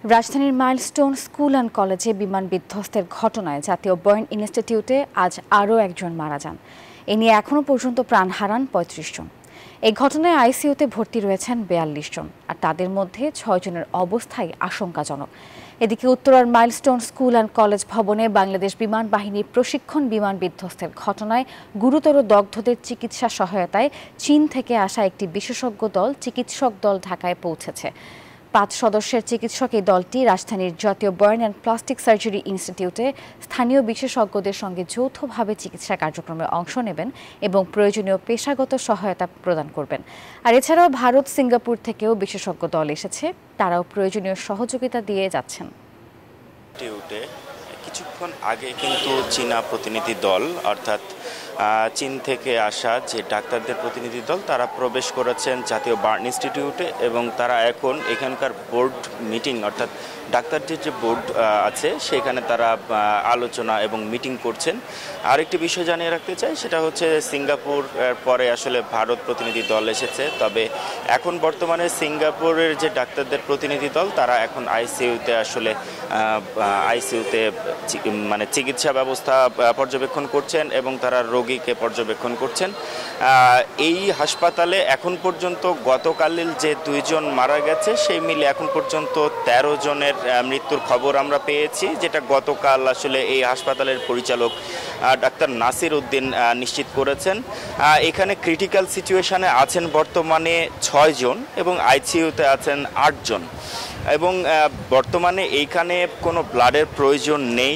রাজধানীর milestone school and কলেজে বিমান বিধ্বস্তের ঘটনায় জাতীয় বয়েন ইনস্টিটিউটে আজ আরও একজন মারা যান। এ নিয়ে এখনও পর্যন্ত প্রাণ হারান ৩৫ জন। এই ঘটনায় আইসিইউতে ভর্তি রয়েছেন ৪২ জন, আর তাদের মধ্যে ৬ জনের অবস্থাই আশঙ্কাজনক। এদিকে উত্তরার মাইলস্টোন স্কুল অ্যান্ড কলেজ ভবনে বাংলাদেশ বিমান বাহিনীর প্রশিক্ষণ বিমান বিধ্বস্তের ঘটনায় গুরুতর দগ্ধদের চিকিৎসা সহায়তায় চীন থেকে আসা একটি বিশেষজ্ঞ দল চিকিৎসক দল ঢাকায় পৌঁছেছে। ৫ সদস্যের চিকিৎসক এই দলটি রাজধানীর জাতীয় বার্ন অ্যান্ড প্লাস্টিক সার্জারি ইনস্টিটিউটে স্থানীয় বিশেষজ্ঞদের সঙ্গে যৌথভাবে চিকিৎসা কার্যক্রমে অংশ নেবেন এবং প্রয়োজনীয় পেশাগত সহায়তা প্রদান করবেন। আর এছাড়াও ভারত, সিঙ্গাপুর থেকেও বিশেষজ্ঞ দল এসেছে, তারাও প্রয়োজনীয় সহযোগিতা দিয়ে যাচ্ছেন। কিছুক্ষণ আগে কিন্তু চীনা প্রতিনিধি দল অর্থাৎ চীন থেকে আসা যে ডাক্তারদের প্রতিনিধি দল তারা প্রবেশ করেছেন জাতীয় বার্ন ইনস্টিটিউটে এবং তারা এখন এখানকার বোর্ড মিটিং অর্থাৎ ডাক্তারদের যে বোর্ড আছে সেখানে তারা আলোচনা এবং মিটিং করছেন। আরেকটি বিষয় জানিয়ে রাখতে চাই, সেটা হচ্ছে সিঙ্গাপুর পরে আসলে ভারত প্রতিনিধি দল এসেছে, তবে এখন বর্তমানে সিঙ্গাপুরের যে ডাক্তারদের প্রতিনিধি দল তারা এখন আইসিইউতে মানে চিকিৎসা ব্যবস্থা পর্যবেক্ষণ করছেন এবং তারা রোগীকে পর্যবেক্ষণ করছেন। এই হাসপাতালে এখন পর্যন্ত গতকালের যে ২ জন মারা গেছে সেই মিলে এখন পর্যন্ত ১৩ জনের মৃত্যুর খবর আমরা পেয়েছি, যেটা গতকাল আসলে এই হাসপাতালের পরিচালক ডাক্তার নাসির উদ্দিন নিশ্চিত করেছেন। এখানে ক্রিটিক্যাল সিচুয়েশনে আছেন বর্তমানে ৬ জন এবং আইসিইউতে আছেন ৮ জন এবং বর্তমানে এইখানে কোনো ব্লাডের প্রয়োজন নেই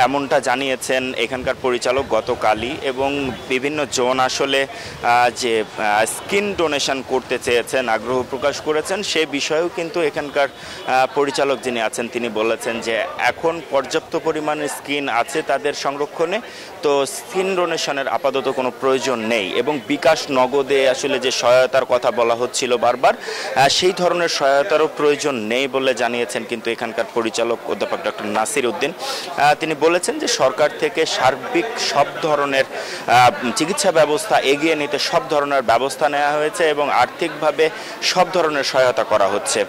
এমনটা জানিয়েছেন এখানকার পরিচালক গতকালই, এবং বিভিন্ন জন আসলে যে স্কিন ডোনেশন করতে চেয়েছেন, আগ্রহ প্রকাশ করেছেন, সে বিষয়েও কিন্তু এখানকার পরিচালক যিনি আছেন তিনি বলেছেন যে এখন পর্যাপ্ত পরিমাণে স্কিন আছে তাদের সংরক্ষণে, তো স্কিন ডোনেশনের আপাতত কোনো প্রয়োজন নেই এবং বিকাশ নগদে আসলে যে সহায়তার কথা বলা হচ্ছিল বারবার, সেই ধরনের সহায়তারও প্রয়োজন নেই বলে জানিয়েছেন কিন্তু এখানকার পরিচালক অধ্যাপক ডক্টর নাসির উদ্দিন। তিনি বলেছেন যে সরকার থেকে সার্বিক সব ধরনের চিকিৎসা ব্যবস্থা এগিয়ে নিতে সব ধরনের ব্যবস্থা নেওয়া হয়েছে এবং আর্থিকভাবে সব ধরনের সহায়তা করা হচ্ছে।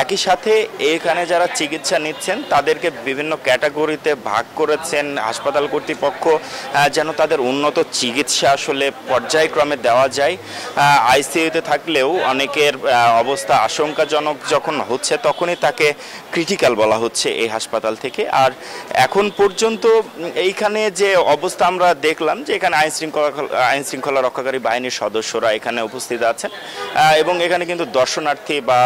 একই সাথে এখানে যারা চিকিৎসা নিচ্ছেন তাদেরকে বিভিন্ন ক্যাটাগরিতে ভাগ করেছেন হাসপাতাল কর্তৃপক্ষ, যেন তাদের উন্নত চিকিৎসা আসলে পর্যায়ক্রমে দেওয়া যায়। আইসিইউতে থাকলেও অনেকের অবস্থা আশঙ্কাজনক যখন হচ্ছে তখনই তাকে ক্রিটিক্যাল বলা হচ্ছে এই হাসপাতাল থেকে। আর এখন পর্যন্ত এইখানে যে অবস্থা আমরা দেখলাম যে এখানে আইন শৃঙ্খলা রক্ষাকারী বাহিনীর সদস্যরা এখানে উপস্থিত আছেন এবং এখানে কিন্তু দর্শনার্থী বা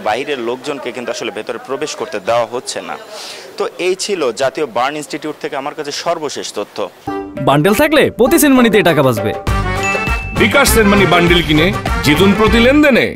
বাইরের লোকজনকে কিন্তু আসলে ভেতরে প্রবেশ করতে দেওয়া হচ্ছে না। তো এই ছিল জাতীয় বার্ন ইনস্টিটিউট থেকে আমার কাছে সর্বশেষ তথ্য। বান্ডেল থাকলে প্রতি সেনমানিতে টাকা বাঁচবে। বিকাশ সেনমানি বান্ডেল কিনে জিতুন প্রতি লেনদেনে।